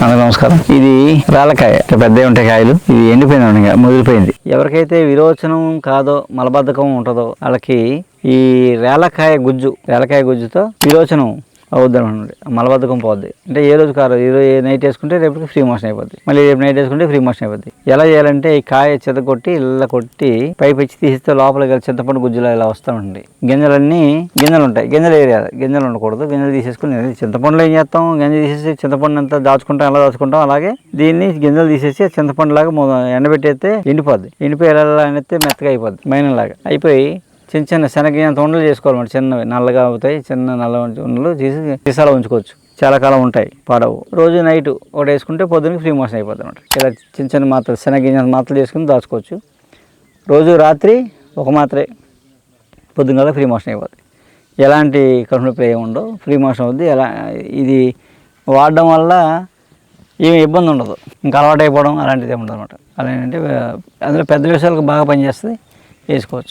అందరూ నమస్కారం. ఇది రాళ్ళకాయ, పెద్దవి ఉంటాయి కాయలు. ఇది ఎండిపోయింది, ముదిరిపోయింది. ఎవరికైతే విరోచనం కాదో మలబద్ధకం ఉంటుందో వాళ్ళకి ఈ రేలకాయ గుజ్జుతో విరోచనం అవుద్దనమాట. మలబద్ధకం పోద్ది. అంటే ఏ రోజు కాదు, ఈరోజు నైట్ వేసుకుంటే రేపు ఫ్రీ మోషన్ అయిపోద్ది, మళ్ళీ రేపు నైట్ వేసుకుంటే ఫ్రీ మోషన్ అయిపోద్ది. ఎలా చేయాలంటే ఈ కాయ చెదకొట్టి ఇలా కొట్టి పైపు ఇచ్చి తీసిస్తే లోపలికి చింతపండు గుజ్జులో ఇలా వస్తూ ఉంటుంది. గింజలు ఉంటాయి, గింజలు ఏరియాలి, గింజలు ఉండకూడదు. గింజలు తీసేసుకుని చింతపండులో ఏం చేస్తాం, గింజ తీసేసి చింతపండు అంతా దాచుకుంటాం, ఎలా దాచుకుంటాం అలాగే దీన్ని గింజలు తీసేసి చింతపండు లాగా ఎండబెట్టేస్తే ఎండిపోయి ఎలా అనేస్తే మెత్తగా అయిపోద్ది, మైనంలాగా అయిపోయి చిన్న శనగ ఉండలు చేసుకోవాలన్నమాట. చిన్నవి నల్లగా అవుతాయి, చిన్న నల్ల ఉండలు తీసి సీసాలో ఉంచుకోవచ్చు, చాలా కాలం ఉంటాయి, పాడవు. రోజు నైట్ ఒకటి వేసుకుంటే పొద్దున్నకి ఫ్రీ మోషన్ అయిపోతుంది అనమాట. ఇలా చిన్న మాత్రలు శనగ మాత్రలు చేసుకుని దాచుకోవచ్చు. రోజు రాత్రి ఒక మాత్రే, పొద్దున్న ఫ్రీ మోషన్ అయిపోతుంది. ఎలాంటి కడుపు నొప్పి ఏమి ఉండవు, ఫ్రీ మోషన్ అవుద్ది. ఇది వాడడం వల్ల ఏమి ఇబ్బంది ఉండదు, ఇంకా అలవాటు అయిపోవడం అలాంటిది ఏమి ఉండదు అనమాట. అలాంటి అందులో పెద్ద విషయాలకు బాగా పనిచేస్తుంది, వేసుకోవచ్చు.